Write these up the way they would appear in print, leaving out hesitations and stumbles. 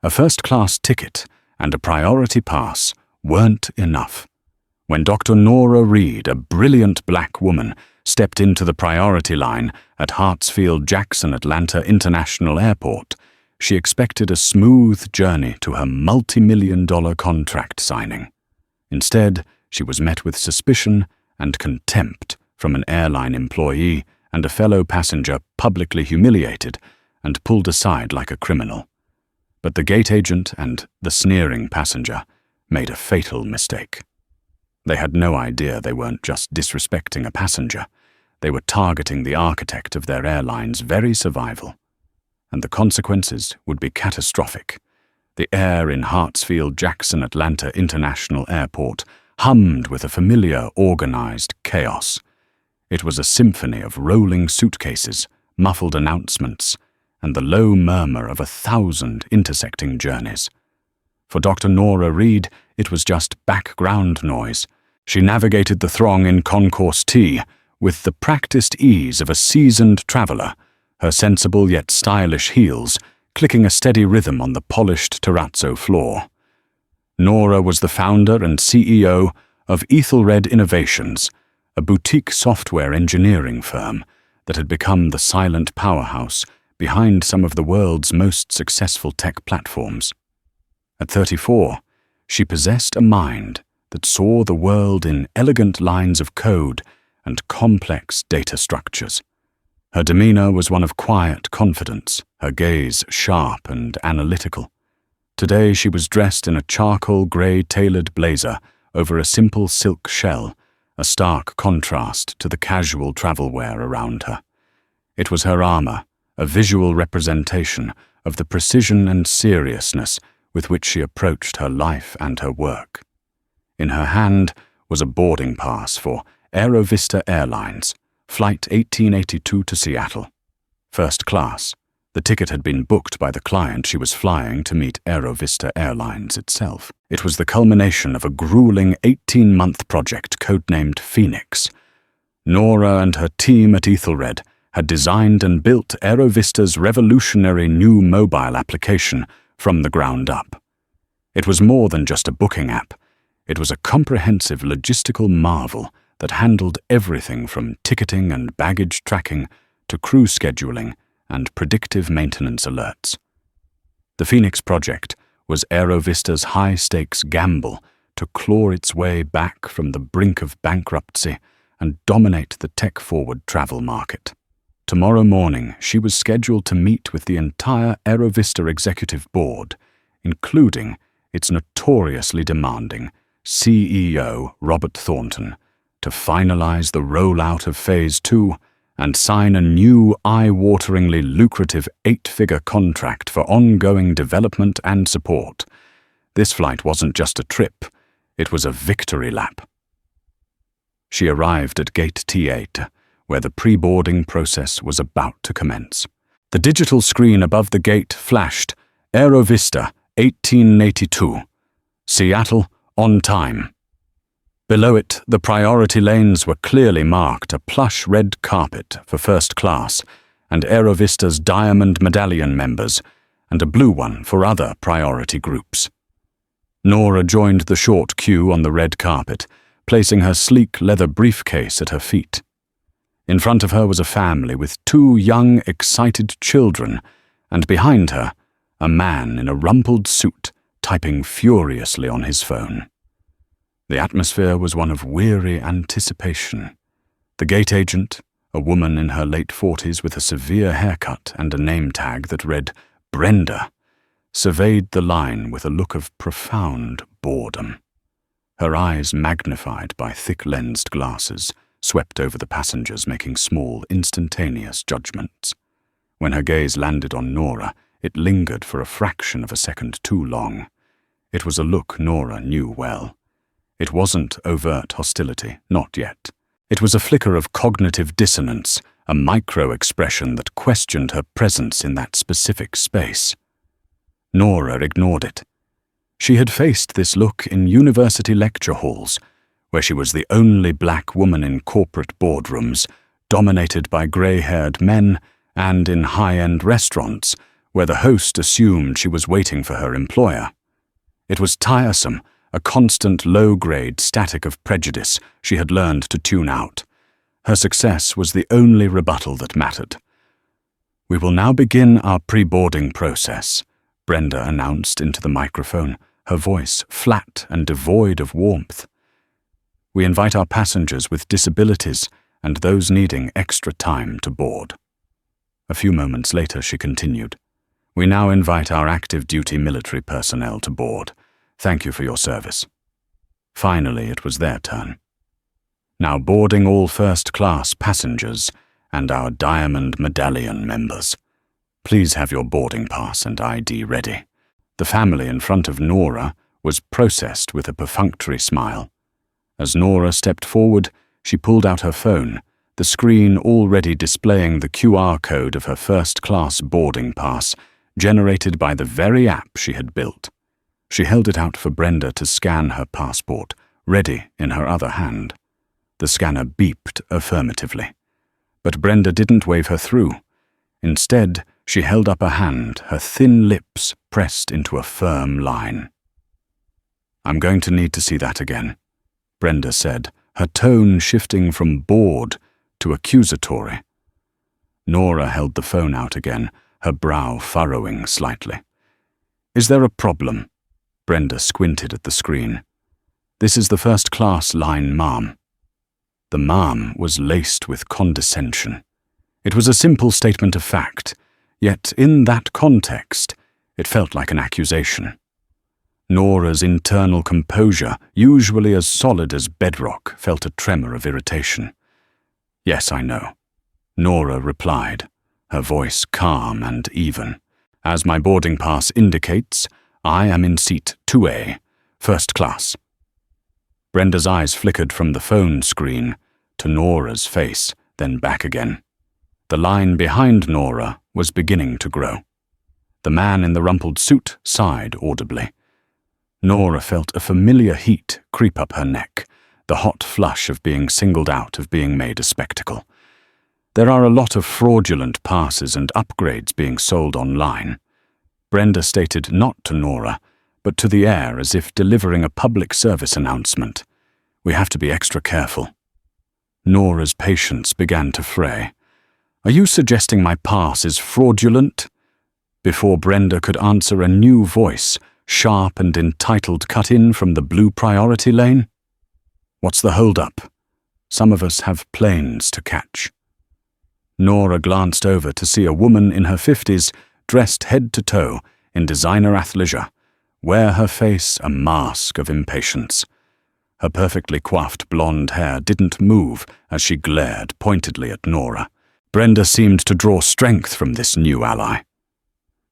A first-class ticket and a priority pass weren't enough. When Dr. Nora Reed, a brilliant black woman, stepped into the priority line at Hartsfield-Jackson Atlanta International Airport, she expected a smooth journey to her multi-million-dollar contract signing. Instead, she was met with suspicion and contempt from an airline employee and a fellow passenger publicly humiliated and pulled aside like a criminal. But the gate agent and the sneering passenger made a fatal mistake. They had no idea they weren't just disrespecting a passenger. They were targeting the architect of their airline's very survival. And the consequences would be catastrophic. The air in Hartsfield-Jackson Atlanta International Airport hummed with a familiar, organized chaos. It was a symphony of rolling suitcases, muffled announcements, and the low murmur of 1,000 intersecting journeys. For Dr. Nora Reed, it was just background noise. She navigated the throng in Concourse T with the practiced ease of a seasoned traveler, her sensible yet stylish heels clicking a steady rhythm on the polished terrazzo floor. Nora was the founder and CEO of Ethelred Innovations, a boutique software engineering firm that had become the silent powerhouse behind some of the world's most successful tech platforms. At 34, she possessed a mind that saw the world in elegant lines of code and complex data structures. Her demeanor was one of quiet confidence, her gaze sharp and analytical. Today she was dressed in a charcoal grey tailored blazer over a simple silk shell, a stark contrast to the casual travel wear around her. It was her armor, a visual representation of the precision and seriousness with which she approached her life and her work. In her hand was a boarding pass for Aerovista Airlines, Flight 1882 to Seattle. First class. The ticket had been booked by the client she was flying to meet Aerovista Airlines itself. It was the culmination of a grueling 18-month project codenamed Phoenix. Nora and her team at Ethelred had designed and built Aerovista's revolutionary new mobile application from the ground up. It was more than just a booking app. It was a comprehensive logistical marvel that handled everything from ticketing and baggage tracking to crew scheduling and predictive maintenance alerts. The Phoenix project was Aerovista's high-stakes gamble to claw its way back from the brink of bankruptcy and dominate the tech-forward travel market. Tomorrow morning, she was scheduled to meet with the entire Aerovista executive board, including its notoriously demanding CEO Robert Thornton, to finalize the rollout of Phase 2 and sign a new eye-wateringly lucrative 8-figure contract for ongoing development and support. This flight wasn't just a trip, it was a victory lap. She arrived at Gate T8, where the pre-boarding process was about to commence. The digital screen above the gate flashed, Aerovista 1882, Seattle on time. Below it, the priority lanes were clearly marked, a plush red carpet for first class and Aerovista's Diamond Medallion members, and a blue one for other priority groups. Nora joined the short queue on the red carpet, placing her sleek leather briefcase at her feet. In front of her was a family with 2 young, excited children, and behind her, a man in a rumpled suit typing furiously on his phone. The atmosphere was one of weary anticipation. The gate agent, a woman in her late 40s with a severe haircut and a name tag that read Brenda, surveyed the line with a look of profound boredom. Her eyes, magnified by thick-lensed glasses, swept over the passengers, making small, instantaneous judgments. When her gaze landed on Nora, it lingered for a fraction of a second too long. It was a look Nora knew well. It wasn't overt hostility, not yet. It was a flicker of cognitive dissonance, a micro-expression that questioned her presence in that specific space. Nora ignored it. She had faced this look in university lecture halls, where she was the only black woman in corporate boardrooms, dominated by grey-haired men, and in high-end restaurants, where the host assumed she was waiting for her employer. It was tiresome, a constant low-grade static of prejudice she had learned to tune out. Her success was the only rebuttal that mattered. "We will now begin our pre-boarding process," Brenda announced into the microphone, her voice flat and devoid of warmth. "We invite our passengers with disabilities and those needing extra time to board." A few moments later, she continued, "We now invite our active-duty military personnel to board. Thank you for your service." Finally, it was their turn. "Now boarding all first-class passengers and our Diamond Medallion members. Please have your boarding pass and ID ready." The family in front of Nora was processed with a perfunctory smile. As Nora stepped forward, she pulled out her phone, the screen already displaying the QR code of her first-class boarding pass, generated by the very app she had built. She held it out for Brenda to scan her passport, ready in her other hand. The scanner beeped affirmatively. But Brenda didn't wave her through. Instead, she held up a hand, her thin lips pressed into a firm line. "I'm going to need to see that again," Brenda said, her tone shifting from bored to accusatory. Nora held the phone out again, her brow furrowing slightly. "Is there a problem?" Brenda squinted at the screen. "This is the first-class line, ma'am." The ma'am was laced with condescension. It was a simple statement of fact, yet in that context, it felt like an accusation. Nora's internal composure, usually as solid as bedrock, felt a tremor of irritation. "Yes, I know," Nora replied, her voice calm and even. "As my boarding pass indicates, I am in seat 2A, first class." Brenda's eyes flickered from the phone screen to Nora's face, then back again. The line behind Nora was beginning to grow. The man in the rumpled suit sighed audibly. Nora felt a familiar heat creep up her neck, the hot flush of being singled out, of being made a spectacle. There are a lot of fraudulent passes and upgrades being sold online. Brenda stated not to Nora, but to the air as if delivering a public service announcement. "We have to be extra careful." Nora's patience began to fray. "Are you suggesting my pass is fraudulent?" Before Brenda could answer, a new voice, sharp and entitled, cut in from the blue priority lane. "What's the hold-up? Some of us have planes to catch." Nora glanced over to see a woman in her 50s, dressed head to toe in designer athleisure, wear her face a mask of impatience. Her perfectly coiffed blonde hair didn't move as she glared pointedly at Nora. Brenda seemed to draw strength from this new ally.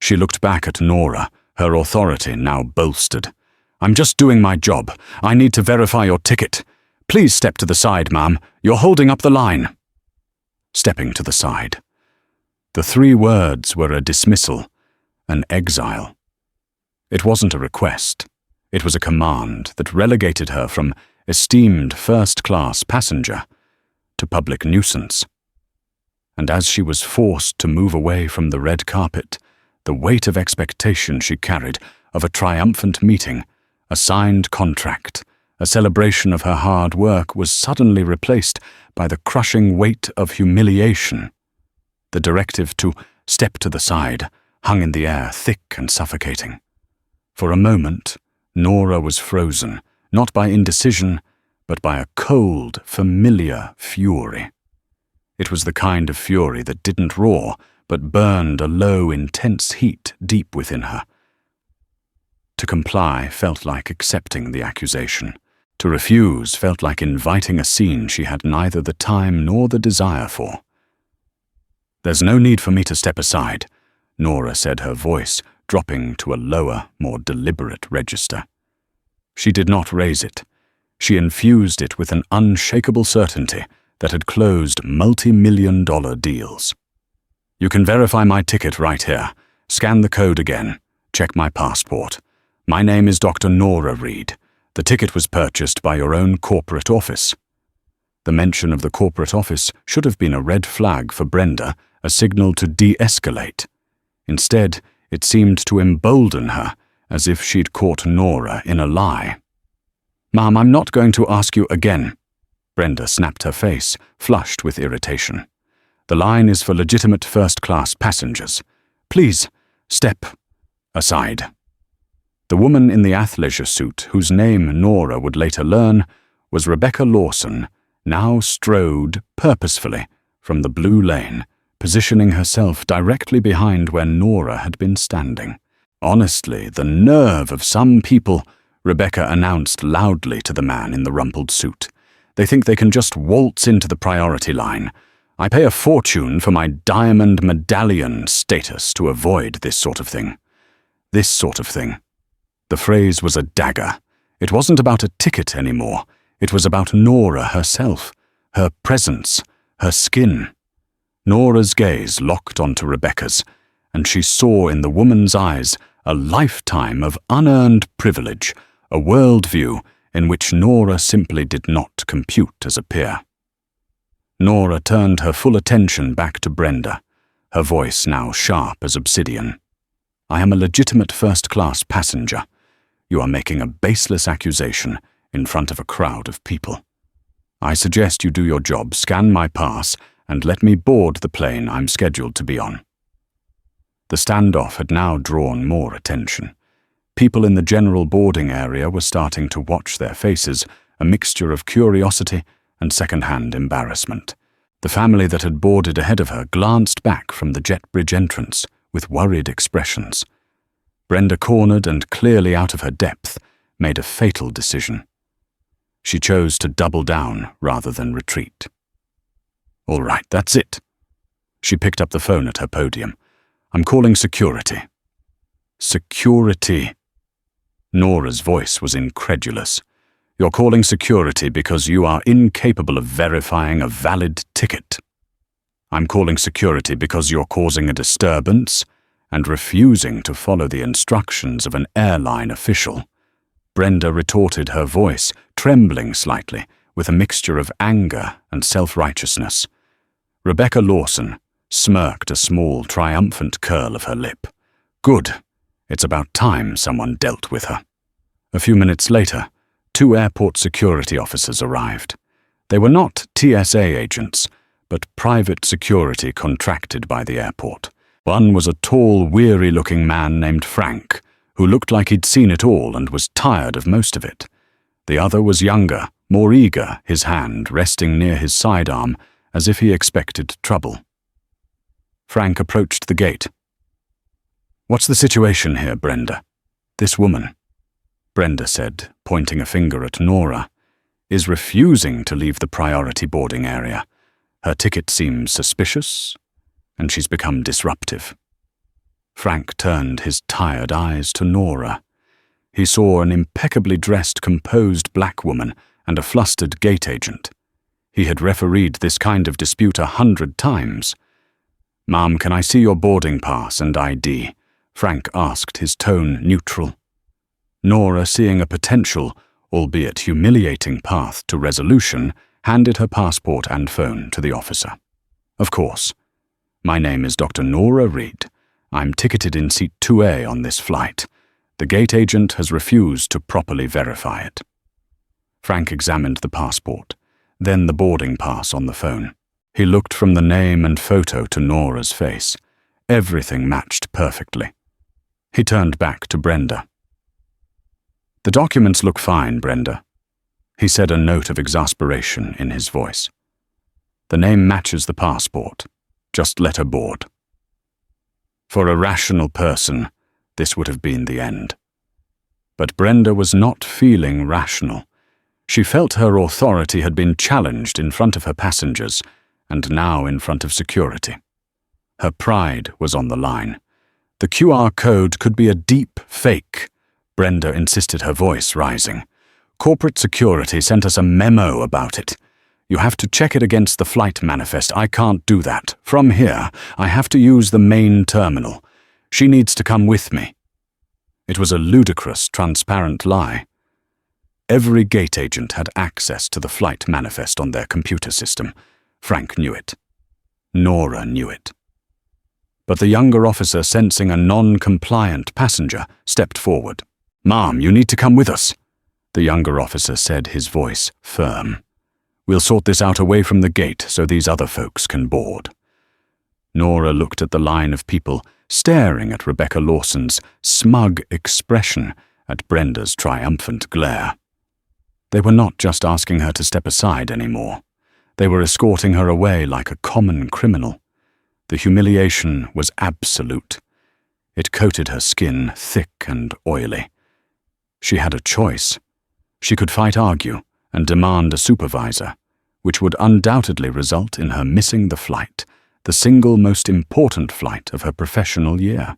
She looked back at Nora, her authority now bolstered. "I'm just doing my job. I need to verify your ticket. Please step to the side, ma'am. You're holding up the line." Stepping to the side. The 3 words were a dismissal, an exile. It wasn't a request. It was a command that relegated her from esteemed first-class passenger to public nuisance. And as she was forced to move away from the red carpet, the weight of expectation she carried of a triumphant meeting, a signed contract, a celebration of her hard work was suddenly replaced by the crushing weight of humiliation. The directive to step to the side hung in the air, thick and suffocating. For a moment, Nora was frozen, not by indecision, but by a cold, familiar fury. It was the kind of fury that didn't roar, but burned a low, intense heat deep within her. To comply felt like accepting the accusation. To refuse felt like inviting a scene she had neither the time nor the desire for. "There's no need for me to step aside," Nora said, her voice dropping to a lower, more deliberate register. She did not raise it. She infused it with an unshakable certainty that had closed multi-million-dollar deals. "You can verify my ticket right here. Scan the code again. Check my passport. My name is Dr. Nora Reed. The ticket was purchased by your own corporate office." The mention of the corporate office should have been a red flag for Brenda, a signal to de-escalate. Instead, it seemed to embolden her, as if she'd caught Nora in a lie. "Ma'am, I'm not going to ask you again." Brenda snapped her face, flushed with irritation. "The line is for legitimate first-class passengers. Please, step aside." The woman in the athleisure suit, whose name Nora would later learn, was Rebecca Lawson, now strode purposefully from the blue lane, positioning herself directly behind where Nora had been standing. "Honestly, the nerve of some people," Rebecca announced loudly to the man in the rumpled suit. "They think they can just waltz into the priority line. I pay a fortune for my diamond medallion status to avoid this sort of thing. This sort of thing." The phrase was a dagger. It wasn't about a ticket anymore. It was about Nora herself, her presence, her skin. Nora's gaze locked onto Rebecca's, and she saw in the woman's eyes a lifetime of unearned privilege, a worldview in which Nora simply did not compute as a peer. Nora turned her full attention back to Brenda, her voice now sharp as obsidian. "I am a legitimate first-class passenger. You are making a baseless accusation in front of a crowd of people. I suggest you do your job, scan my pass, and let me board the plane I'm scheduled to be on." The standoff had now drawn more attention. People in the general boarding area were starting to watch their faces, a mixture of curiosity and second-hand embarrassment. The family that had boarded ahead of her glanced back from the jet bridge entrance with worried expressions. Brenda, cornered and clearly out of her depth, made a fatal decision. She chose to double down rather than retreat. "All right, that's it." She picked up the phone at her podium. "I'm calling security." "Security?" Nora's voice was incredulous. "You're calling security because you are incapable of verifying a valid ticket." "I'm calling security because you're causing a disturbance and refusing to follow the instructions of an airline official." Brenda retorted, her voice trembling slightly with a mixture of anger and self-righteousness. Rebecca Lawson smirked a small, triumphant curl of her lip. "Good. It's about time someone dealt with her." A few minutes later, 2 airport security officers arrived. They were not TSA agents, but private security contracted by the airport. One was a tall, weary-looking man named Frank, who looked like he'd seen it all and was tired of most of it. The other was younger, more eager, his hand resting near his sidearm as if he expected trouble. Frank approached the gate. "What's the situation here, Brenda?" "This woman," Brenda said, pointing a finger at Nora, "is refusing to leave the priority boarding area. Her ticket seems suspicious, and she's become disruptive." Frank turned his tired eyes to Nora. He saw an impeccably dressed, composed black woman and a flustered gate agent. He had refereed this kind of dispute 100 times. "Ma'am, can I see your boarding pass and ID?" Frank asked, his tone neutral. Nora, seeing a potential, albeit humiliating path to resolution, handed her passport and phone to the officer. "Of course. My name is Dr. Nora Reed. I'm ticketed in seat 2A on this flight. The gate agent has refused to properly verify it." Frank examined the passport, then the boarding pass on the phone. He looked from the name and photo to Nora's face. Everything matched perfectly. He turned back to Brenda. "The documents look fine, Brenda," he said, a note of exasperation in his voice. "The name matches the passport. Just let her board." For a rational person, this would have been the end. But Brenda was not feeling rational. She felt her authority had been challenged in front of her passengers, and now in front of security. Her pride was on the line. "The QR code could be a deep fake," Brenda insisted, her voice rising. "Corporate security sent us a memo about it. You have to check it against the flight manifest. I can't do that. From here, I have to use the main terminal. She needs to come with me." It was a ludicrous, transparent lie. Every gate agent had access to the flight manifest on their computer system. Frank knew it. Nora knew it. but the younger officer, sensing a non-compliant passenger, stepped forward. "Ma'am, you need to come with us," the younger officer said, his voice firm. "We'll sort this out away from the gate so these other folks can board." Nora looked at the line of people, staring at Rebecca Lawson's smug expression, at Brenda's triumphant glare. They were not just asking her to step aside anymore. They were escorting her away like a common criminal. The humiliation was absolute. It coated her skin thick and oily. She had a choice. She could argue, and demand a supervisor, which would undoubtedly result in her missing the flight, the single most important flight of her professional year.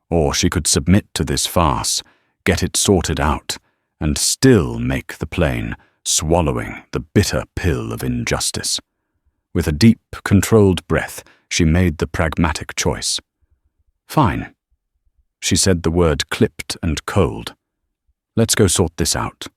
Or she could submit to this farce, get it sorted out, and still make the plane, swallowing the bitter pill of injustice. With a deep, controlled breath, she made the pragmatic choice. "Fine." She said the word clipped and cold. "Let's go sort this out."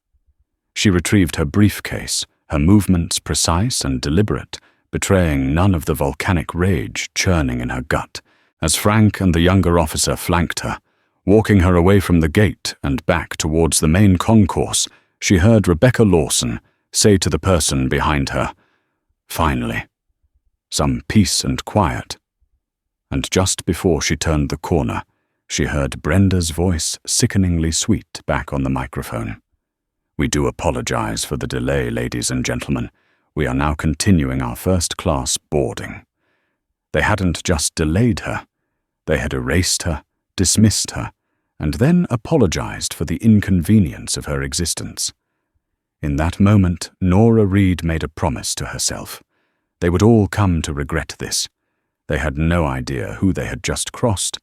She retrieved her briefcase, her movements precise and deliberate, betraying none of the volcanic rage churning in her gut, as Frank and the younger officer flanked her. Walking her away from the gate and back towards the main concourse, she heard Rebecca Lawson say to the person behind her, "Finally, some peace and quiet." And just before she turned the corner, she heard Brenda's voice sickeningly sweet back on the microphone. "We do apologize for the delay, ladies and gentlemen. We are now continuing our first-class boarding." They hadn't just delayed her. They had erased her, dismissed her, and then apologized for the inconvenience of her existence. In that moment, Nora Reed made a promise to herself. They would all come to regret this. They had no idea who they had just crossed.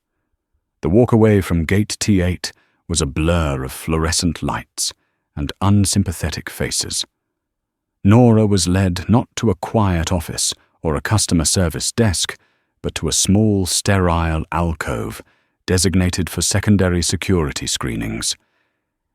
The walk away from Gate T8 was a blur of fluorescent lights and unsympathetic faces. Nora was led not to a quiet office or a customer service desk, but to a small, sterile alcove designated for secondary security screenings.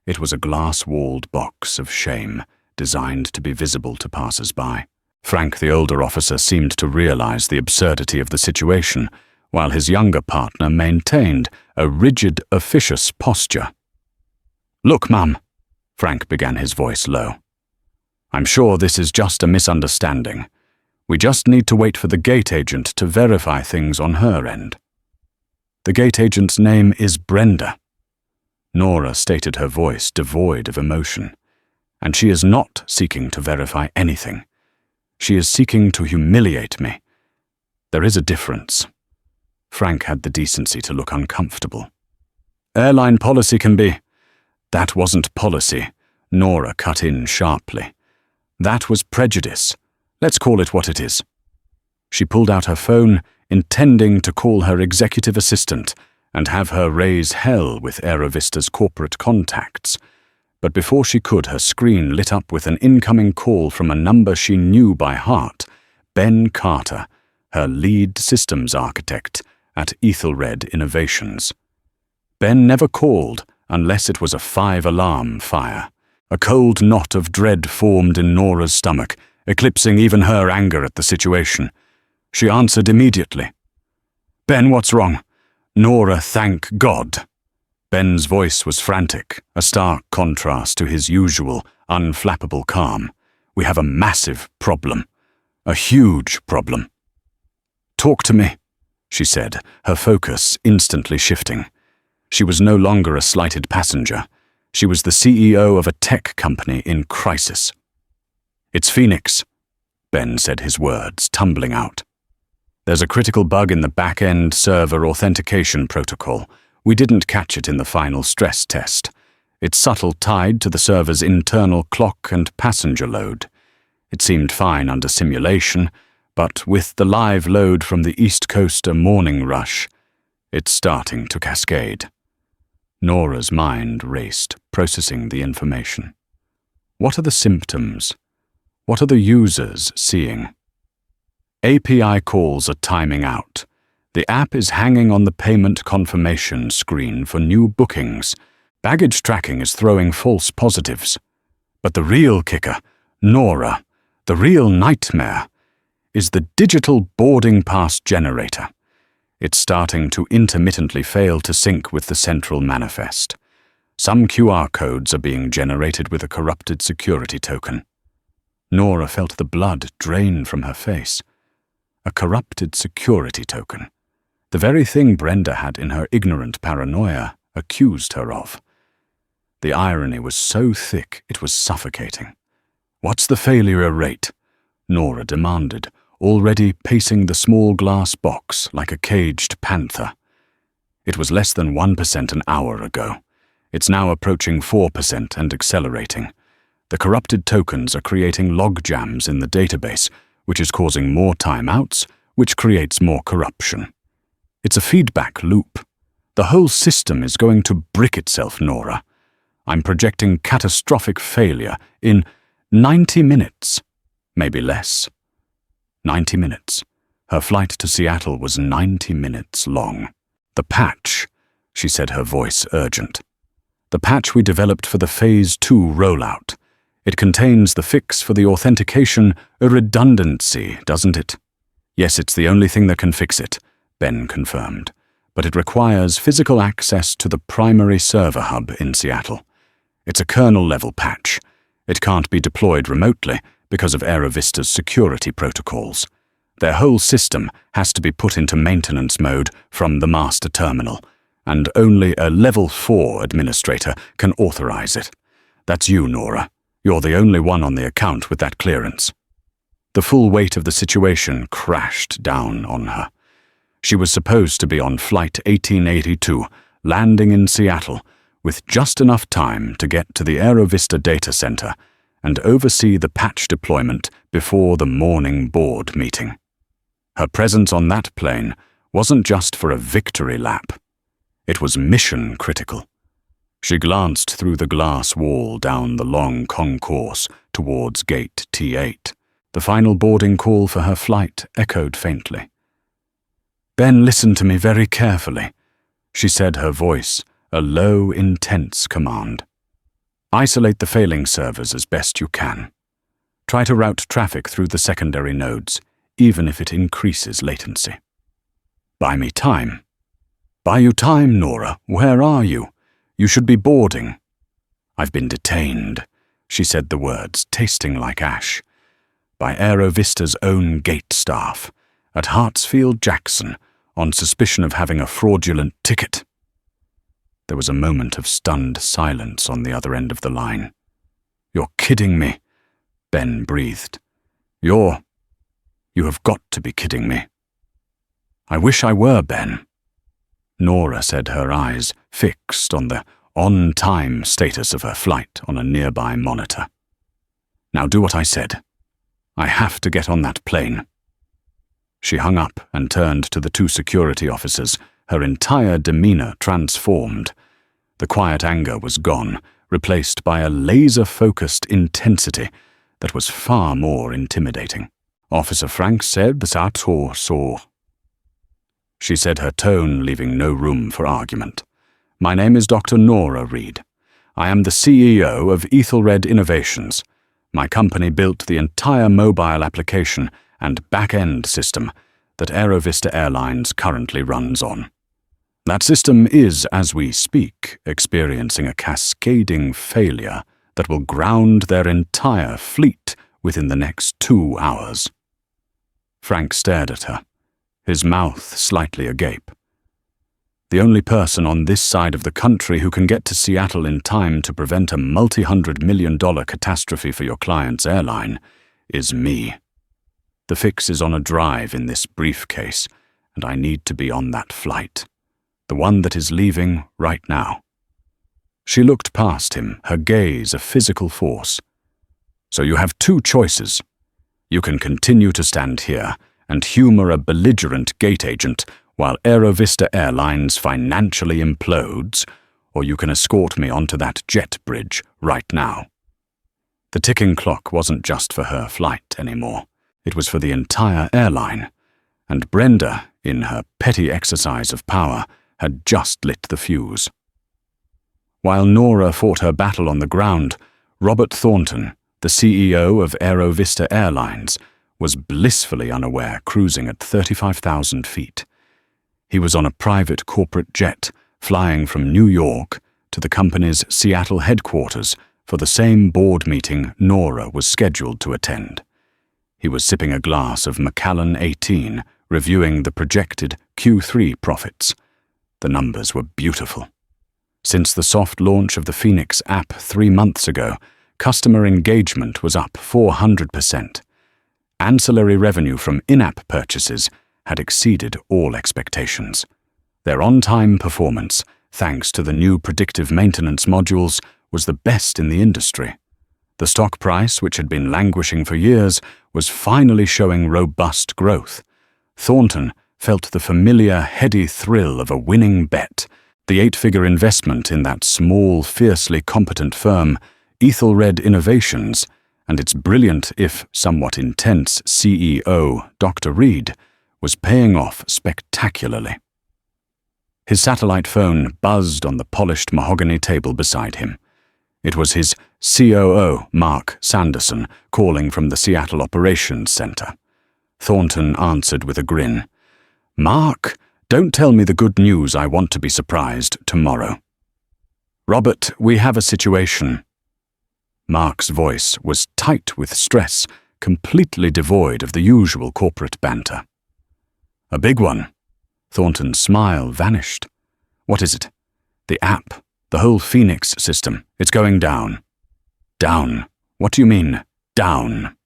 It was a glass-walled box of shame, designed to be visible to passers-by. Frank, the older officer, seemed to realize the absurdity of the situation, while his younger partner maintained a rigid, officious posture. "Look, ma'am," Frank began, his voice low. "I'm sure this is just a misunderstanding. We just need to wait for the gate agent to verify things on her end." "The gate agent's name is Brenda," Nora stated, her voice devoid of emotion. "And she is not seeking to verify anything. She is seeking to humiliate me. There is a difference." Frank had the decency to look uncomfortable. "Airline policy can be—" "That wasn't policy," Nora cut in sharply. "That was prejudice. Let's call it what it is." She pulled out her phone, intending to call her executive assistant and have her raise hell with Aerovista's corporate contacts. But before she could, her screen lit up with an incoming call from a number she knew by heart: Ben Carter, her lead systems architect at Ethelred Innovations. Ben never called unless it was a 5-alarm fire. A cold knot of dread formed in Nora's stomach, eclipsing even her anger at the situation. She answered immediately. "Ben, what's wrong?" "Nora, thank God." Ben's voice was frantic, a stark contrast to his usual, unflappable calm. "We have a massive problem. A huge problem." "Talk to me," she said, her focus instantly shifting. She was no longer a slighted passenger. She was the CEO of a tech company in crisis. "It's Phoenix," Ben said, his words tumbling out. "There's a critical bug in the back-end server authentication protocol. We didn't catch it in the final stress test. It's subtle, tied to the server's internal clock and passenger load. It seemed fine under simulation, but with the live load from the East Coaster morning rush, it's starting to cascade." Nora's mind raced, processing the information. What are the symptoms? What are the users seeing? API calls are timing out. The app is hanging on the payment confirmation screen for new bookings. Baggage tracking is throwing false positives. But the real kicker, Nora, the real nightmare, is the digital boarding pass generator. It's starting to intermittently fail to sync with the central manifest. Some QR codes are being generated with a corrupted security token. Nora felt the blood drain from her face. A corrupted security token. The very thing Brenda had in her ignorant paranoia accused her of. The irony was so thick it was suffocating. "What's the failure rate?" Nora demanded, already pacing the small glass box like a caged panther. It was less than 1% an hour ago. It's now approaching 4% and accelerating. The corrupted tokens are creating log jams in the database, which is causing more timeouts, which creates more corruption. It's a feedback loop. The whole system is going to brick itself, Nora. I'm projecting catastrophic failure in 90 minutes, maybe less. 90 minutes. Her flight to Seattle was 90 minutes long. "The patch," she said, her voice urgent. "The patch we developed for the Phase 2 rollout. It contains the fix for the authentication redundancy, doesn't it?" "Yes, it's the only thing that can fix it," Ben confirmed. "But it requires physical access to the primary server hub in Seattle. It's a kernel-level patch. It can't be deployed remotely because of AeroVista's security protocols. Their whole system has to be put into maintenance mode from the master terminal, and only a Level 4 administrator can authorize it. That's you, Nora. You're the only one on the account with that clearance." The full weight of the situation crashed down on her. She was supposed to be on Flight 1882, landing in Seattle, with just enough time to get to the AeroVista data center and oversee the patch deployment before the morning board meeting. Her presence on that plane wasn't just for a victory lap. It was mission critical. She glanced through the glass wall down the long concourse towards Gate T8. The final boarding call for her flight echoed faintly. "Ben, listen to me very carefully," she said, her voice a low, intense command. "Isolate the failing servers as best you can. Try to route traffic through the secondary nodes, even if it increases latency. Buy me time." "Buy you time, Nora? Where are you? You should be boarding." "I've been detained," she said, the words tasting like ash, "by AeroVista's own gate staff at Hartsfield-Jackson on suspicion of having a fraudulent ticket." There was a moment of stunned silence on the other end of the line. "You're kidding me," Ben breathed. You have got to be kidding me." "I wish I were, Ben." Nora said, her eyes fixed on the on-time status of her flight on a nearby monitor. "Now do what I said. I have to get on that plane." She hung up and turned to the two security officers, her entire demeanor transformed. The quiet anger was gone, replaced by a laser-focused intensity that was far more intimidating. "Officer Frank said so," she said, her tone leaving no room for argument. "My name is Dr. Nora Reed. I am the CEO of Ethelred Innovations. My company built the entire mobile application and back-end system that AeroVista Airlines currently runs on. That system is, as we speak, experiencing a cascading failure that will ground their entire fleet within the next 2 hours." Frank stared at her, his mouth slightly agape. "The only person on this side of the country who can get to Seattle in time to prevent a multi-hundred-million-dollar catastrophe for your client's airline is me. The fix is on a drive in this briefcase, and I need to be on that flight. The one that is leaving right now." She looked past him, her gaze a physical force. "So you have two choices. You can continue to stand here and humor a belligerent gate agent while AeroVista Airlines financially implodes, or you can escort me onto that jet bridge right now." The ticking clock wasn't just for her flight anymore. It was for the entire airline, and Brenda, in her petty exercise of power, had just lit the fuse. While Nora fought her battle on the ground, Robert Thornton, the CEO of AeroVista Airlines, was blissfully unaware, cruising at 35,000 feet. He was on a private corporate jet, flying from New York to the company's Seattle headquarters for the same board meeting Nora was scheduled to attend. He was sipping a glass of Macallan 18, reviewing the projected Q3 profits. The numbers were beautiful. Since the soft launch of the Phoenix app 3 months ago, customer engagement was up 400%. Ancillary revenue from in-app purchases had exceeded all expectations. Their on-time performance, thanks to the new predictive maintenance modules, was the best in the industry. The stock price, which had been languishing for years, was finally showing robust growth. Thornton felt the familiar, heady thrill of a winning bet. The 8-figure investment in that small, fiercely competent firm, Ethelred Innovations, and its brilliant, if somewhat intense, CEO, Dr. Reed, was paying off spectacularly. His satellite phone buzzed on the polished mahogany table beside him. It was his COO, Mark Sanderson, calling from the Seattle Operations Center. Thornton answered with a grin. "Mark, don't tell me the good news. I want to be surprised tomorrow." "Robert, we have a situation." Mark's voice was tight with stress, completely devoid of the usual corporate banter. "A big one." Thornton's smile vanished. "What is it?" "The app, the whole Phoenix system. It's going down." "Down? What do you mean, down?"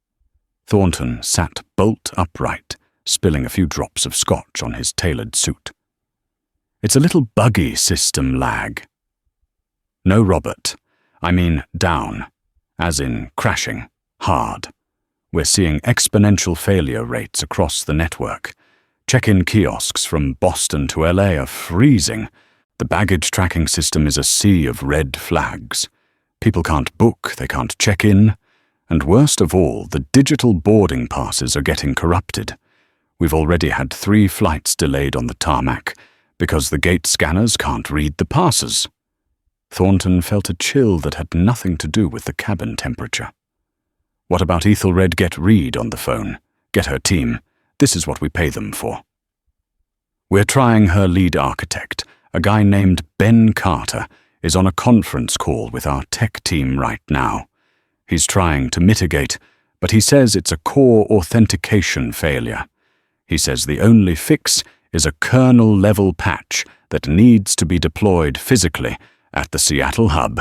Thornton sat bolt upright, spilling a few drops of scotch on his tailored suit. "It's a little buggy system lag." "No, Robert. I mean down, as in crashing, hard. We're seeing exponential failure rates across the network. Check-in kiosks from Boston to LA are freezing. The baggage tracking system is a sea of red flags. People can't book, they can't check in. And worst of all, the digital boarding passes are getting corrupted. We've already had 3 flights delayed on the tarmac because the gate scanners can't read the passes." Thornton felt a chill that had nothing to do with the cabin temperature. "What about Ethelred? Get Reed on the phone. Get her team. This is what we pay them for." "We're trying her lead architect, a guy named Ben Carter, is on a conference call with our tech team right now. He's trying to mitigate, but he says it's a core authentication failure. He says the only fix is a kernel-level patch that needs to be deployed physically at the Seattle hub.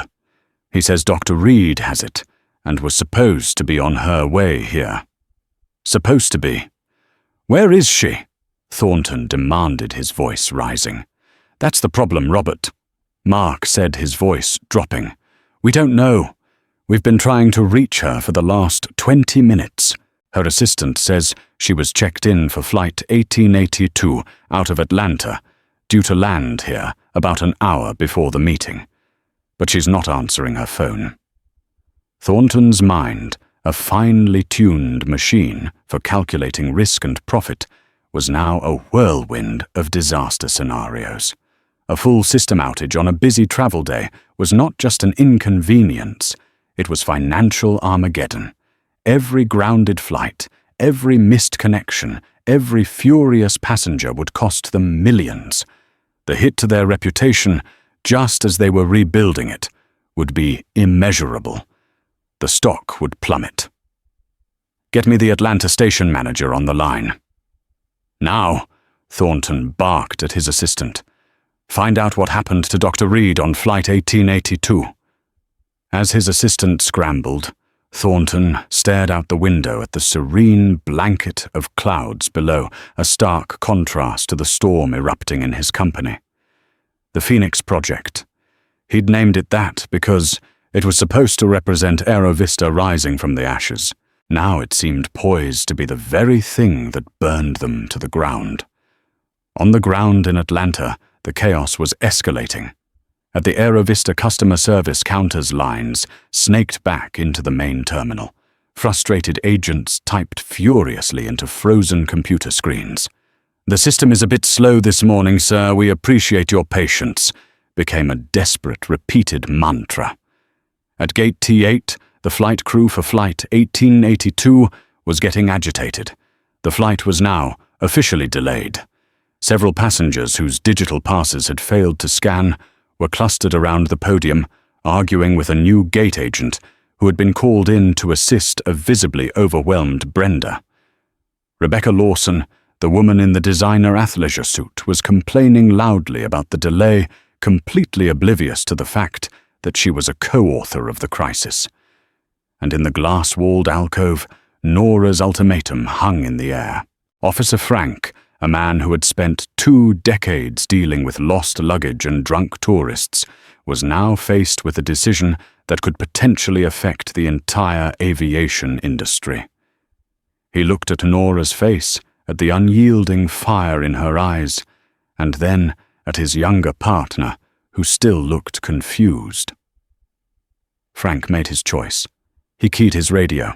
He says Dr. Reed has it and was supposed to be on her way here." "Supposed to be? Where is she?" Thornton demanded, his voice rising. "That's the problem, Robert." Mark said, his voice dropping. "We don't know. We've been trying to reach her for the last 20 minutes. Her assistant says she was checked in for flight 1882 out of Atlanta, due to land here about an hour before the meeting. But she's not answering her phone." Thornton's mind, a finely tuned machine for calculating risk and profit, was now a whirlwind of disaster scenarios. A full system outage on a busy travel day was not just an inconvenience, it was financial Armageddon. Every grounded flight, every missed connection, every furious passenger would cost them millions. The hit to their reputation, just as they were rebuilding it, would be immeasurable. The stock would plummet. "Get me the Atlanta station manager on the line." "Now," Thornton barked at his assistant. "Find out what happened to Dr. Reed on flight 1882. As his assistant scrambled, Thornton stared out the window at the serene blanket of clouds below, a stark contrast to the storm erupting in his company. The Phoenix Project. He'd named it that because it was supposed to represent Aero Vista rising from the ashes. Now it seemed poised to be the very thing that burned them to the ground. On the ground in Atlanta, the chaos was escalating. At the Aero Vista customer service counters, lines snaked back into the main terminal. Frustrated agents typed furiously into frozen computer screens. "The system is a bit slow this morning, sir. We appreciate your patience," became a desperate, repeated mantra. At gate T8, the flight crew for flight 1882 was getting agitated. The flight was now officially delayed. Several passengers whose digital passes had failed to scan were clustered around the podium, arguing with a new gate agent who had been called in to assist a visibly overwhelmed Brenda. Rebecca Lawson, the woman in the designer athleisure suit, was complaining loudly about the delay, completely oblivious to the fact that she was a co-author of the crisis. And in the glass-walled alcove, Nora's ultimatum hung in the air. Officer Frank, a man who had spent 2 decades dealing with lost luggage and drunk tourists, was now faced with a decision that could potentially affect the entire aviation industry. He looked at Nora's face, at the unyielding fire in her eyes, and then at his younger partner, who still looked confused. Frank made his choice. He keyed his radio.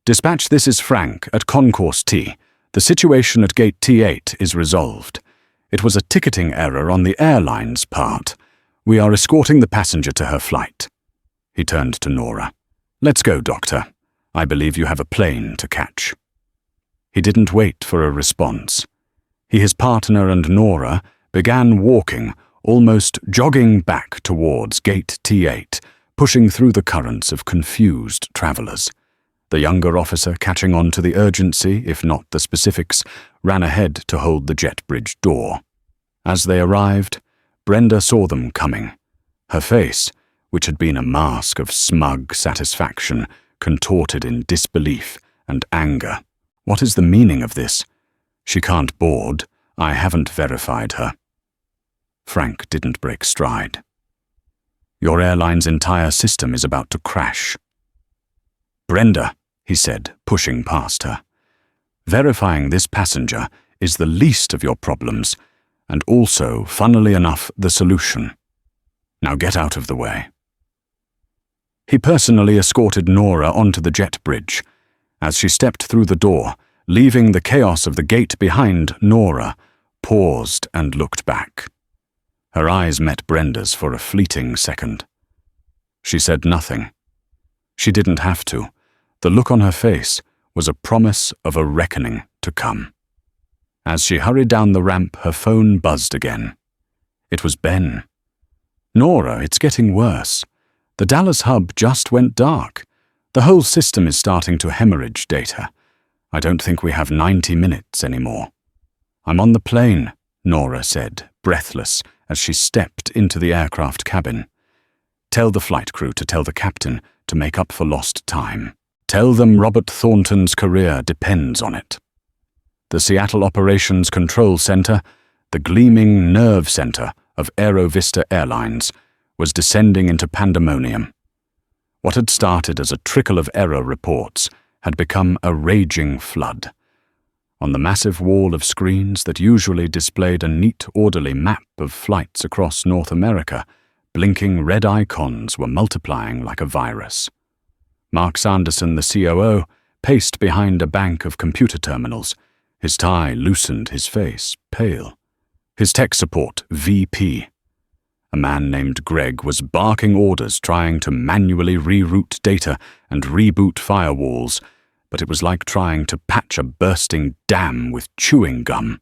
"Dispatch, this is Frank at Concourse T. The situation at Gate T8 is resolved. It was a ticketing error on the airline's part. We are escorting the passenger to her flight." He turned to Nora. "Let's go, Doctor. I believe you have a plane to catch." He didn't wait for a response. He, his partner, and Nora began walking, almost jogging back towards Gate T8, pushing through the currents of confused travelers. The younger officer, catching on to the urgency, if not the specifics, ran ahead to hold the jet bridge door. As they arrived, Brenda saw them coming. Her face, which had been a mask of smug satisfaction, contorted in disbelief and anger. "What is the meaning of this? She can't board. I haven't verified her." Frank didn't break stride. "Your airline's entire system is about to crash." "Brenda," he said, pushing past her, "verifying this passenger is the least of your problems, and also, funnily enough, the solution. Now get out of the way." He personally escorted Nora onto the jet bridge. As she stepped through the door, leaving the chaos of the gate behind, Nora paused and looked back. Her eyes met Brenda's for a fleeting second. She said nothing. She didn't have to. The look on her face was a promise of a reckoning to come. As she hurried down the ramp, her phone buzzed again. It was Ben. "Nora, it's getting worse. The Dallas hub just went dark. The whole system is starting to hemorrhage data. I don't think we have 90 minutes anymore." "I'm on the plane," Nora said, breathless, as she stepped into the aircraft cabin. "Tell the flight crew to tell the captain to make up for lost time. Tell them Robert Thornton's career depends on it." The Seattle Operations Control Center, the gleaming nerve center of Aerovista Airlines, was descending into pandemonium. What had started as a trickle of error reports had become a raging flood. On the massive wall of screens that usually displayed a neat, orderly map of flights across North America, blinking red icons were multiplying like a virus. Mark Sanderson, the COO, paced behind a bank of computer terminals. His tie loosened, his face pale. His tech support VP, a man named Greg, was barking orders, trying to manually reroute data and reboot firewalls, but it was like trying to patch a bursting dam with chewing gum.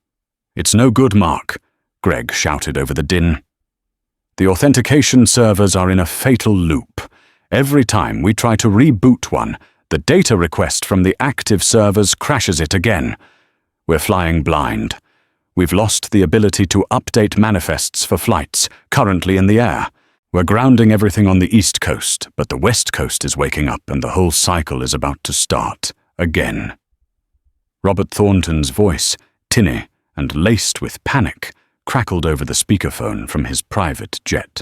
"It's no good, Mark," Greg shouted over the din. "The authentication servers are in a fatal loop. Every time we try to reboot one, the data request from the active servers crashes it again. We're flying blind. We've lost the ability to update manifests for flights currently in the air. We're grounding everything on the East Coast, but the West Coast is waking up and the whole cycle is about to start again." Robert Thornton's voice, tinny and laced with panic, crackled over the speakerphone from his private jet.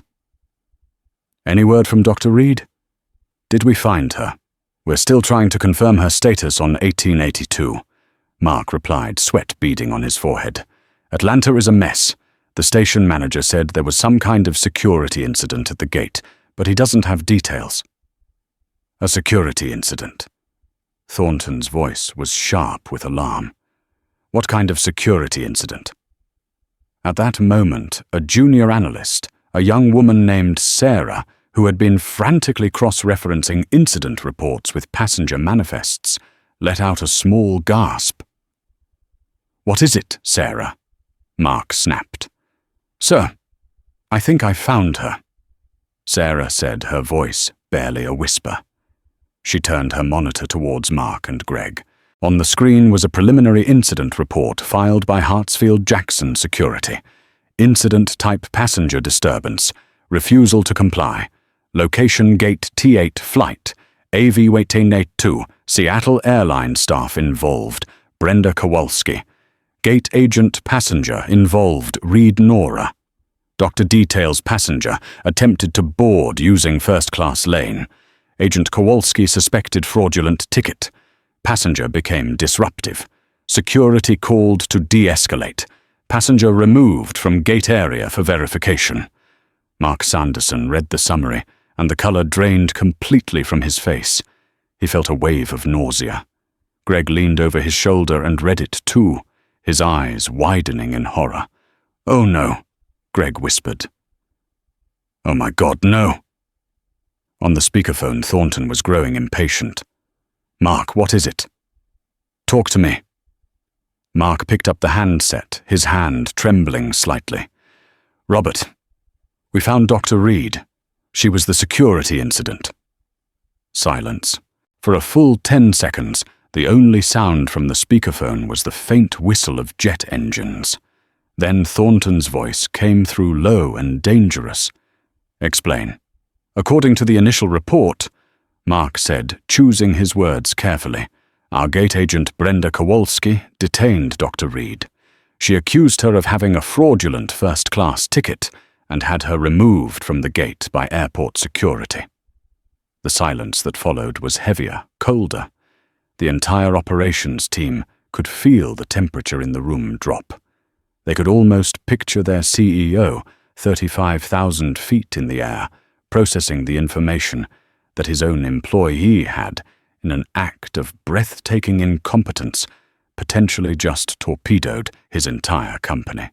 "Any word from Dr. Reed?" "Did we find her? We're still trying to confirm her status on 1882. Mark replied, sweat beading on his forehead. "Atlanta is a mess. The station manager said there was some kind of security incident at the gate, but he doesn't have details." "A security incident?" Thornton's voice was sharp with alarm. "What kind of security incident?" At that moment, a junior analyst, a young woman named Sarah, who had been frantically cross-referencing incident reports with passenger manifests, let out a small gasp. "What is it, Sarah?" Mark snapped. "Sir, I think I found her," Sarah said, her voice barely a whisper. She turned her monitor towards Mark and Greg. On the screen was a preliminary incident report filed by Hartsfield-Jackson Security. Incident type passenger disturbance. Refusal to comply. Location gate T8 flight. AV waiting 82. Seattle Airline staff involved. Brenda Kowalski. Gate agent passenger involved. Reed Nora. Dr. details passenger attempted to board using first-class lane. Agent Kowalski suspected fraudulent ticket. Passenger became disruptive. Security called to de-escalate. Passenger removed from gate area for verification. Mark Sanderson read the summary, and the color drained completely from his face. He felt a wave of nausea. Greg leaned over his shoulder and read it too, his eyes widening in horror. "Oh no," Greg whispered. "Oh my God, no." On the speakerphone, Thornton was growing impatient. "Mark, what is it?" "Talk to me." Mark picked up the handset, his hand trembling slightly. "Robert, we found Dr. Reed. She was the security incident." Silence. For a full 10 seconds, the only sound from the speakerphone was the faint whistle of jet engines. Then Thornton's voice came through low and dangerous. "Explain." "According to the initial report," Mark said, choosing his words carefully, "our gate agent Brenda Kowalski detained Dr. Reed. She accused her of having a fraudulent first-class ticket and had her removed from the gate by airport security." The silence that followed was heavier, colder. The entire operations team could feel the temperature in the room drop. They could almost picture their CEO, 35,000 feet in the air, processing the information that his own employee had, in an act of breathtaking incompetence, potentially just torpedoed his entire company.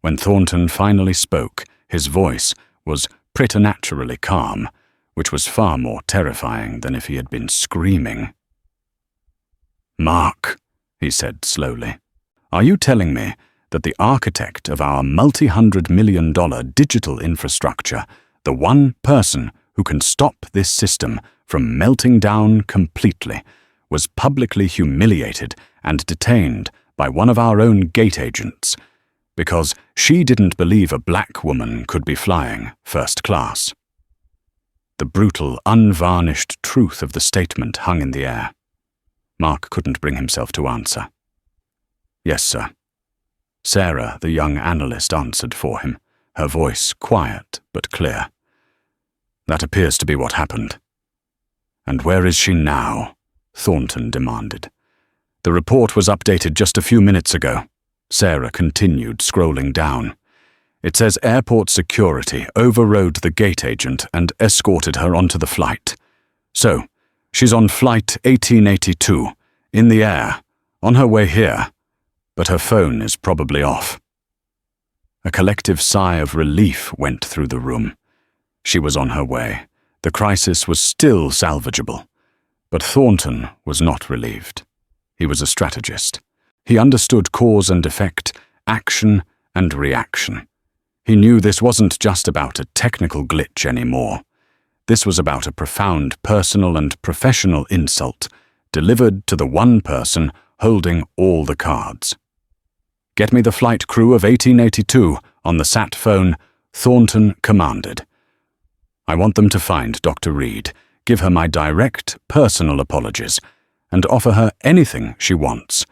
When Thornton finally spoke, his voice was preternaturally calm, which was far more terrifying than if he had been screaming. "Mark," he said slowly, "are you telling me that the architect of our multi-hundred-million-dollar digital infrastructure, the one person who can stop this system from melting down completely, was publicly humiliated and detained by one of our own gate agents because she didn't believe a black woman could be flying first class?" The brutal, unvarnished truth of the statement hung in the air. Mark couldn't bring himself to answer. "Yes, sir." Sarah, the young analyst, answered for him, her voice quiet but clear. "That appears to be what happened." "And where is she now?" Thornton demanded. "The report was updated just a few minutes ago," Sarah continued, scrolling down. "It says airport security overrode the gate agent and escorted her onto the flight. So, she's on flight 1882, in the air, on her way here, but her phone is probably off." A collective sigh of relief went through the room. She was on her way. The crisis was still salvageable. But Thornton was not relieved. He was a strategist. He understood cause and effect, action and reaction. He knew this wasn't just about a technical glitch anymore. This was about a profound personal and professional insult delivered to the one person holding all the cards. "Get me the flight crew of 1882 on the sat phone," Thornton commanded. "I want them to find Dr. Reed, give her my direct, personal apologies, and offer her anything she wants.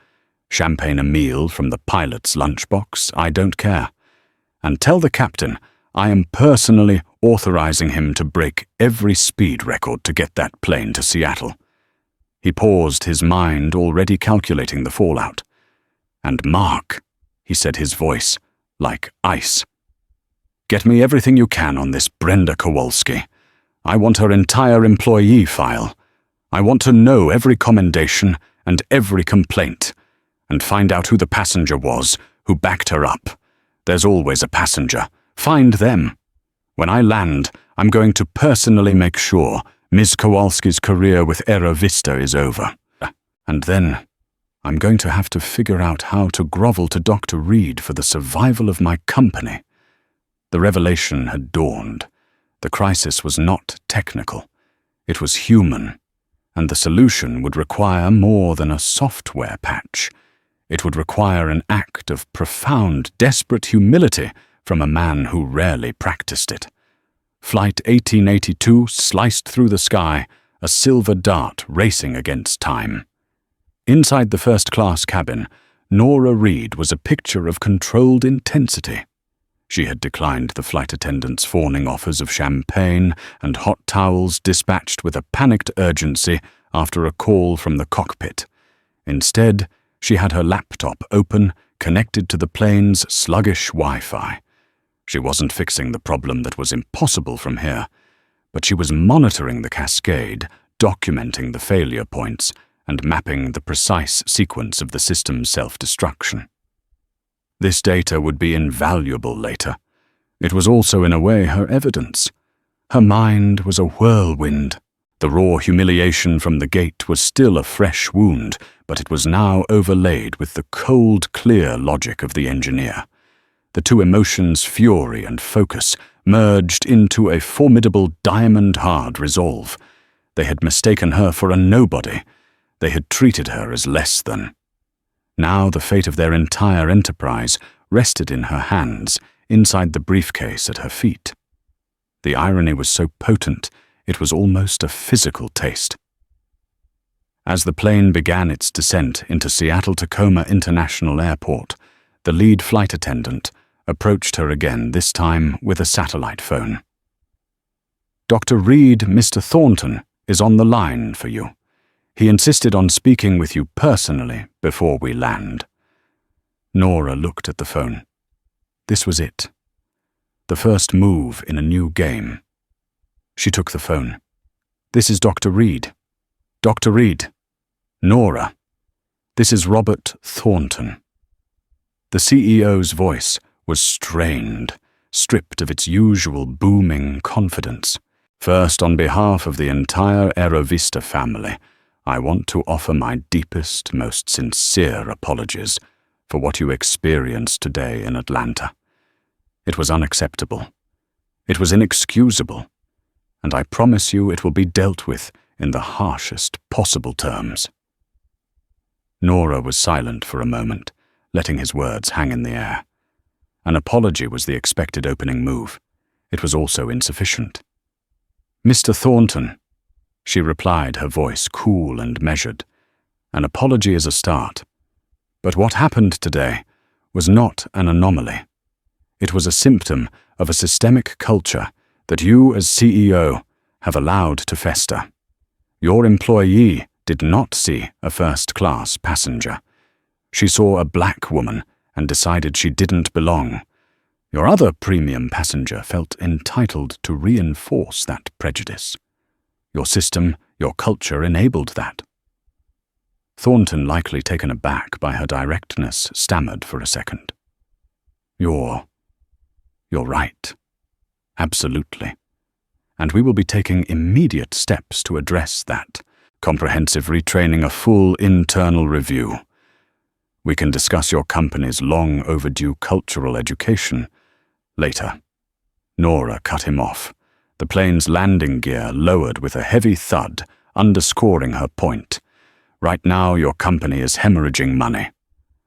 Champagne a meal from the pilot's lunchbox, I don't care. And tell the captain I am personally authorizing him to break every speed record to get that plane to Seattle." He paused, his mind already calculating the fallout. "And Mark," he said, his voice like ice, "get me everything you can on this Brenda Kowalski. I want her entire employee file. I want to know every commendation and every complaint, and find out who the passenger was who backed her up. There's always a passenger. Find them. When I land, I'm going to personally make sure Ms. Kowalski's career with Aero Vista is over. And then I'm going to have to figure out how to grovel to Dr. Reed for the survival of my company. The revelation had dawned. The crisis was not technical. It was human, and the solution would require more than a software patch. It would require an act of profound, desperate humility from a man who rarely practiced it. Flight 1882 sliced through the sky, a silver dart racing against time. Inside the first-class cabin, Nora Reed was a picture of controlled intensity. She had declined the flight attendant's fawning offers of champagne and hot towels dispatched with a panicked urgency after a call from the cockpit. Instead, she had her laptop open, connected to the plane's sluggish Wi-Fi. She wasn't fixing the problem that was impossible from here, but she was monitoring the cascade, documenting the failure points, and mapping the precise sequence of the system's self-destruction. This data would be invaluable later. It was also, in a way, her evidence. Her mind was a whirlwind. The raw humiliation from the gate was still a fresh wound, but it was now overlaid with the cold, clear logic of the engineer. The two emotions, fury and focus, merged into a formidable diamond-hard resolve. They had mistaken her for a nobody. They had treated her as less than. Now the fate of their entire enterprise rested in her hands, inside the briefcase at her feet. The irony was so potent, it was almost a physical taste. As the plane began its descent into Seattle-Tacoma International Airport, the lead flight attendant approached her again, this time with a satellite phone. "Dr. Reed, Mr. Thornton, is on the line for you. He insisted on speaking with you personally before we land." Nora looked at the phone. This was it. The first move in a new game. She took the phone. "This is Dr. Reed. Dr. Reed. Nora. This is Robert Thornton." The CEO's voice was strained, stripped of its usual booming confidence. "First, on behalf of the entire Aerovista family, I want to offer my deepest, most sincere apologies for what you experienced today in Atlanta. It was unacceptable. It was inexcusable, and I promise you it will be dealt with in the harshest possible terms." Nora was silent for a moment, letting his words hang in the air. An apology was the expected opening move. It was also insufficient. "Mr. Thornton," she replied, her voice cool and measured. "An apology is a start. But what happened today was not an anomaly. It was a symptom of a systemic culture that you, as CEO, have allowed to fester. Your employee did not see a first-class passenger. She saw a black woman and decided she didn't belong. Your other premium passenger felt entitled to reinforce that prejudice. Your system, your culture enabled that." Thornton, likely taken aback by her directness, stammered for a second. You're right. Absolutely. And we will be taking immediate steps to address that. Comprehensive retraining, a full internal review. We can discuss your company's long overdue cultural education later." Nora cut him off. The plane's landing gear lowered with a heavy thud, underscoring her point. "Right now, your company is hemorrhaging money.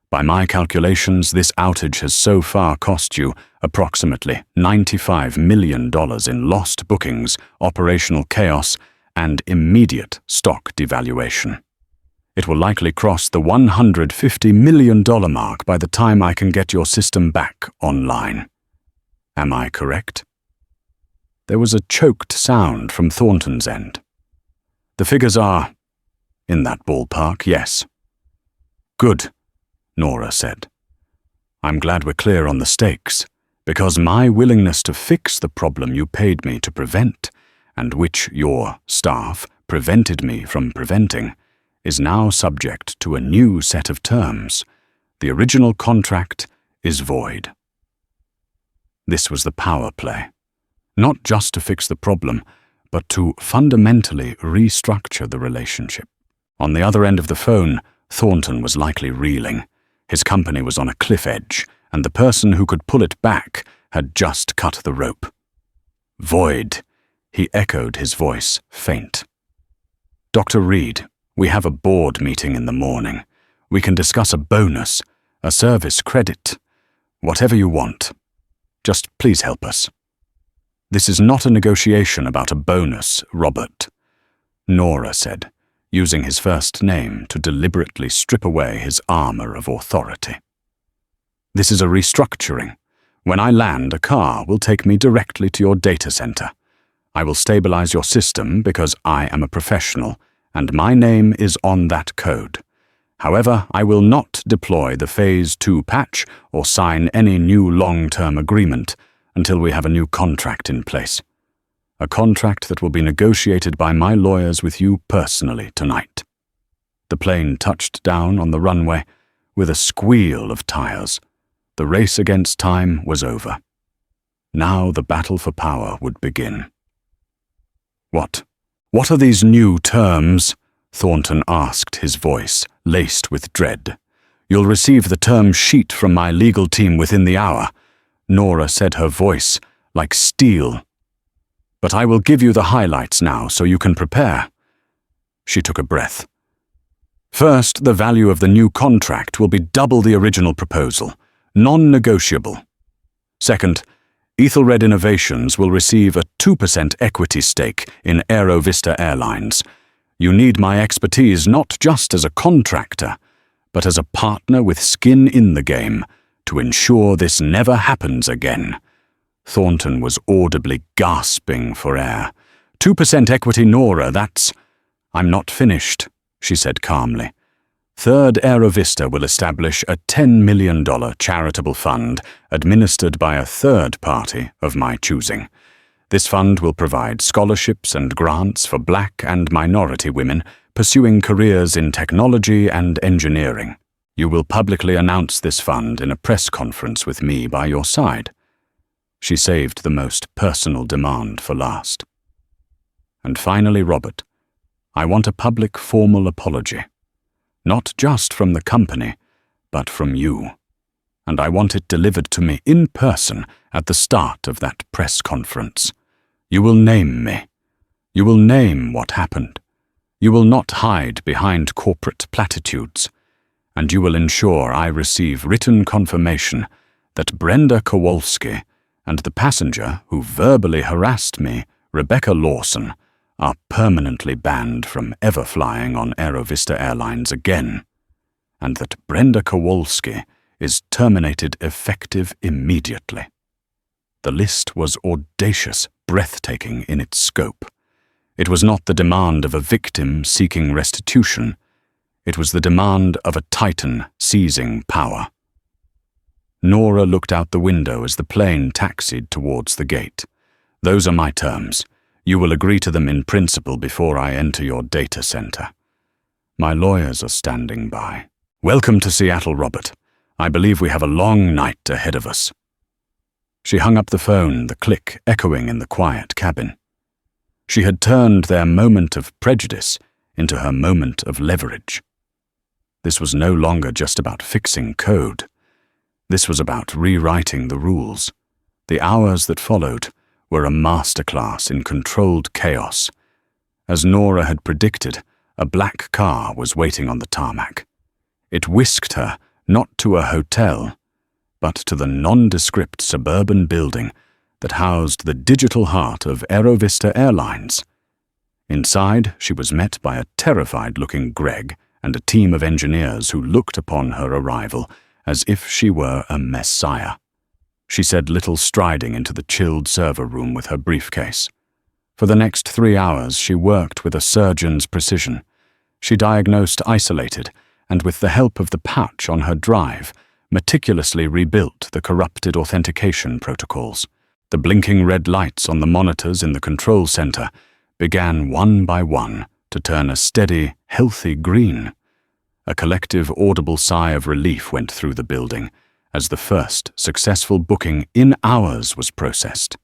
By my calculations, this outage has so far cost you approximately $95 million in lost bookings, operational chaos, and immediate stock devaluation. It will likely cross the $150 million mark by the time I can get your system back online. Am I correct?" There was a choked sound from Thornton's end. "The figures are in that ballpark, yes." "Good," Nora said. "I'm glad we're clear on the stakes, because my willingness to fix the problem you paid me to prevent, and which your staff prevented me from preventing, is now subject to a new set of terms. The original contract is void." This was the power play. Not just to fix the problem, but to fundamentally restructure the relationship. On the other end of the phone, Thornton was likely reeling. His company was on a cliff edge, and the person who could pull it back had just cut the rope. "Void," he echoed, his voice faint. "Dr. Reed, we have a board meeting in the morning. We can discuss a bonus, a service credit, whatever you want. Just please help us." "This is not a negotiation about a bonus, Robert," Nora said, using his first name to deliberately strip away his armor of authority. "This is a restructuring. When I land, a car will take me directly to your data center. I will stabilize your system because I am a professional, and my name is on that code. However, I will not deploy the Phase 2 patch or sign any new long-term agreement until we have a new contract in place. A contract that will be negotiated by my lawyers with you personally tonight." The plane touched down on the runway with a squeal of tires. The race against time was over. Now the battle for power would begin. What are these new terms?" Thornton asked, his voice laced with dread. "You'll receive the term sheet from my legal team within the hour," Nora said, her voice like steel. "But I will give you the highlights now so you can prepare." She took a breath. "First, the value of the new contract will be double the original proposal, non-negotiable. Second, Ethelred Innovations will receive a 2% equity stake in Aerovista Airlines. You need my expertise not just as a contractor, but as a partner with skin in the game to ensure this never happens again." Thornton was audibly gasping for air. 2% equity, Nora, that's— "I'm not finished," she said calmly. "Third Aerovista will establish a $10 million charitable fund administered by a third party of my choosing. This fund will provide scholarships and grants for Black and minority women pursuing careers in technology and engineering. You will publicly announce this fund in a press conference with me by your side." She saved the most personal demand for last. "And finally, Robert, I want a public formal apology. Not just from the company, but from you. And I want it delivered to me in person at the start of that press conference. You will name me. You will name what happened. You will not hide behind corporate platitudes. And you will ensure I receive written confirmation that Brenda Kowalski and the passenger who verbally harassed me, Rebecca Lawson, are permanently banned from ever flying on Aerovista Airlines again, and that Brenda Kowalski is terminated effective immediately." The list was audacious, breathtaking in its scope. It was not the demand of a victim seeking restitution. It was the demand of a titan seizing power. Nora looked out the window as the plane taxied towards the gate. "Those are my terms. You will agree to them in principle before I enter your data center. My lawyers are standing by. Welcome to Seattle, Robert. I believe we have a long night ahead of us." She hung up the phone, the click echoing in the quiet cabin. She had turned their moment of prejudice into her moment of leverage. This was no longer just about fixing code. This was about rewriting the rules. The hours that followed were a masterclass in controlled chaos. As Nora had predicted, a black car was waiting on the tarmac. It whisked her not to a hotel, but to the nondescript suburban building that housed the digital heart of Aerovista Airlines. Inside, she was met by a terrified-looking Greg and a team of engineers who looked upon her arrival as if she were a messiah. She said little, striding into the chilled server room with her briefcase. For the next 3 hours, she worked with a surgeon's precision. She diagnosed, isolated, and with the help of the patch on her drive, meticulously rebuilt the corrupted authentication protocols. The blinking red lights on the monitors in the control center began one by one to turn a steady, healthy green. A collective audible sigh of relief went through the building as the first successful booking in hours was processed.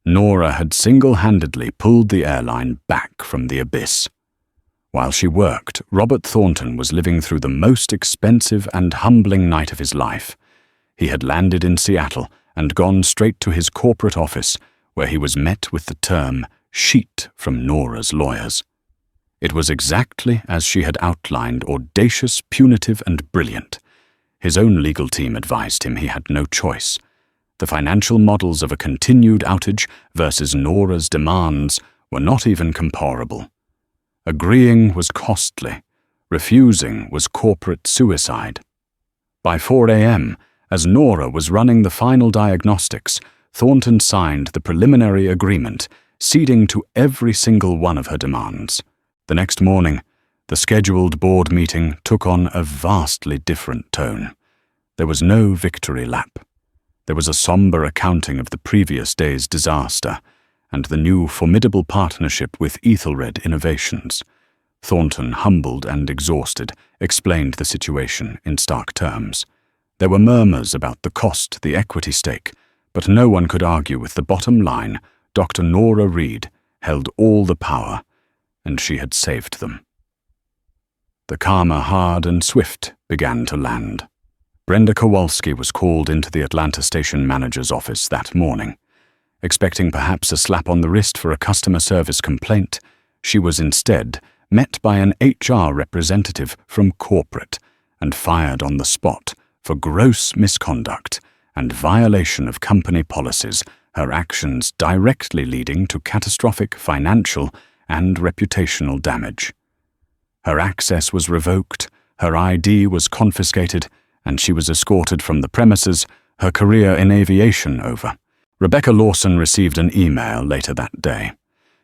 Nora had single-handedly pulled the airline back from the abyss. While she worked, Robert Thornton was living through the most expensive and humbling night of his life. He had landed in Seattle and gone straight to his corporate office, where he was met with the term "sheet" from Nora's lawyers. It was exactly as she had outlined, audacious, punitive, and brilliant. His own legal team advised him he had no choice. The financial models of a continued outage versus Nora's demands were not even comparable. Agreeing was costly. Refusing was corporate suicide. By 4 a.m., as Nora was running the final diagnostics, Thornton signed the preliminary agreement, ceding to every single one of her demands. The next morning, the scheduled board meeting took on a vastly different tone. There was no victory lap. There was a somber accounting of the previous day's disaster and the new formidable partnership with Ethelred Innovations. Thornton, humbled and exhausted, explained the situation in stark terms. There were murmurs about the cost, the equity stake, but no one could argue with the bottom line. Dr. Nora Reed held all the power, and she had saved them. The karma, hard and swift, began to land. Brenda Kowalski was called into the Atlanta station manager's office that morning. Expecting perhaps a slap on the wrist for a customer service complaint, she was instead met by an HR representative from corporate and fired on the spot for gross misconduct and violation of company policies, her actions directly leading to catastrophic financial and reputational damage. Her access was revoked, her ID was confiscated, and she was escorted from the premises, her career in aviation over. Rebecca Lawson received an email later that day.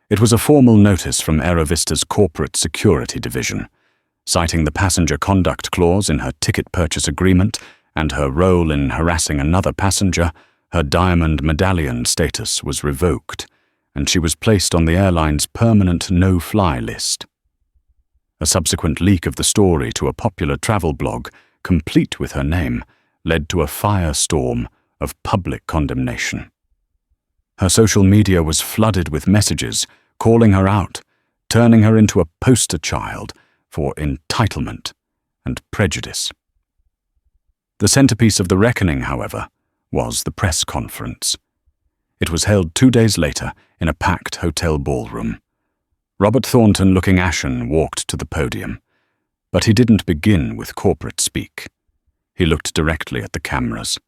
It was a formal notice from Aerovista's corporate security division. Citing the passenger conduct clause in her ticket purchase agreement and her role in harassing another passenger, her diamond medallion status was revoked, and she was placed on the airline's permanent no-fly list. A subsequent leak of the story to a popular travel blog, complete with her name, led to a firestorm of public condemnation. Her social media was flooded with messages calling her out, turning her into a poster child for entitlement and prejudice. The centerpiece of the reckoning, however, was the press conference. It was held 2 days later in a packed hotel ballroom. Robert Thornton, looking ashen, walked to the podium, but he didn't begin with corporate speak. He looked directly at the cameras.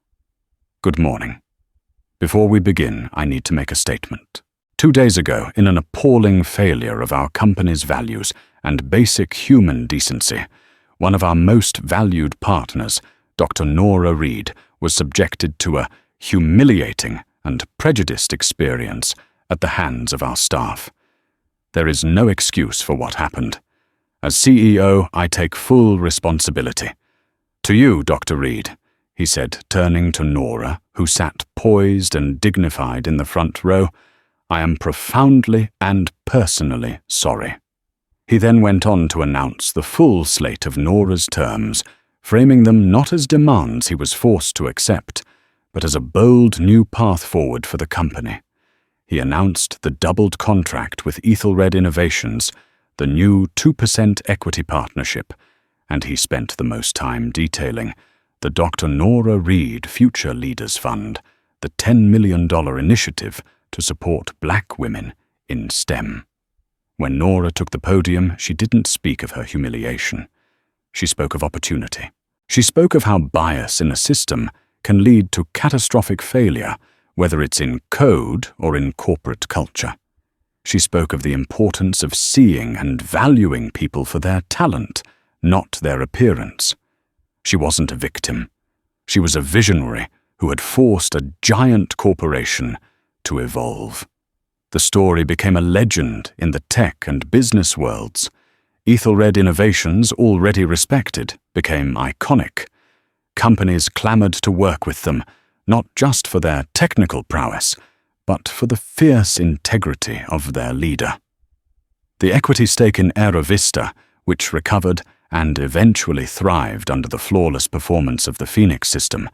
"Good morning. Before we begin, I need to make a statement. 2 days ago, in an appalling failure of our company's values and basic human decency, one of our most valued partners, Dr. Nora Reed, was subjected to a humiliating and prejudiced experience at the hands of our staff. There is no excuse for what happened. As CEO, I take full responsibility. To you, Dr. Reed," he said, turning to Nora, who sat poised and dignified in the front row, "I am profoundly and personally sorry." He then went on to announce the full slate of Nora's terms, framing them not as demands he was forced to accept, but as a bold new path forward for the company. He announced the doubled contract with Ethelred Innovations, the new 2% equity partnership, and he spent the most time detailing the Dr. Nora Reed Future Leaders Fund, the $10 million initiative to support Black women in STEM. When Nora took the podium, she didn't speak of her humiliation. She spoke of opportunity. She spoke of how bias in a system can lead to catastrophic failure, whether it's in code or in corporate culture. She spoke of the importance of seeing and valuing people for their talent, not their appearance. She wasn't a victim. She was a visionary who had forced a giant corporation to evolve. The story became a legend in the tech and business worlds. Ethelred Innovations, already respected, became iconic. Companies clamored to work with them, not just for their technical prowess, but for the fierce integrity of their leader. The equity stake in Aerovista, which recovered and eventually thrived under the flawless performance of the Phoenix system,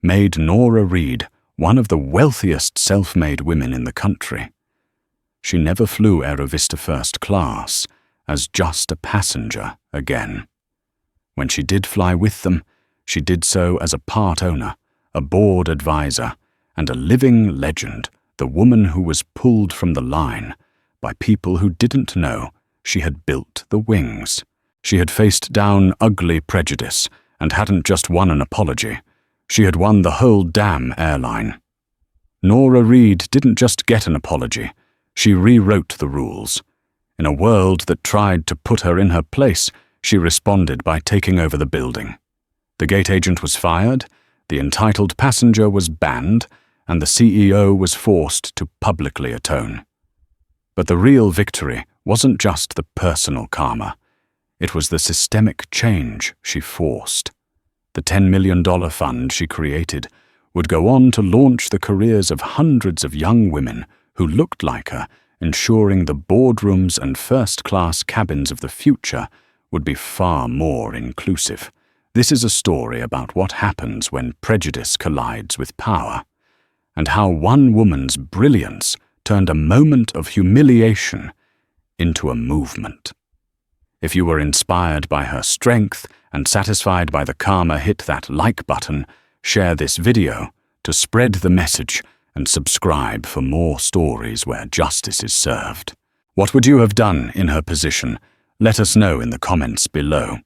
made Nora Reed one of the wealthiest self-made women in the country. She never flew Aerovista first class, as just a passenger again. When she did fly with them, she did so as a part owner, a board advisor, and a living legend, the woman who was pulled from the line by people who didn't know she had built the wings. She had faced down ugly prejudice and hadn't just won an apology. She had won the whole damn airline. Nora Reid didn't just get an apology, she rewrote the rules. In a world that tried to put her in her place, she responded by taking over the building. The gate agent was fired, the entitled passenger was banned, and the CEO was forced to publicly atone. But the real victory wasn't just the personal karma. It was the systemic change she forced. The $10 million fund she created would go on to launch the careers of hundreds of young women who looked like her, ensuring the boardrooms and first-class cabins of the future would be far more inclusive. This is a story about what happens when prejudice collides with power, and how one woman's brilliance turned a moment of humiliation into a movement. If you were inspired by her strength and satisfied by the karma, hit that like button, share this video to spread the message, and subscribe for more stories where justice is served. What would you have done in her position? Let us know in the comments below.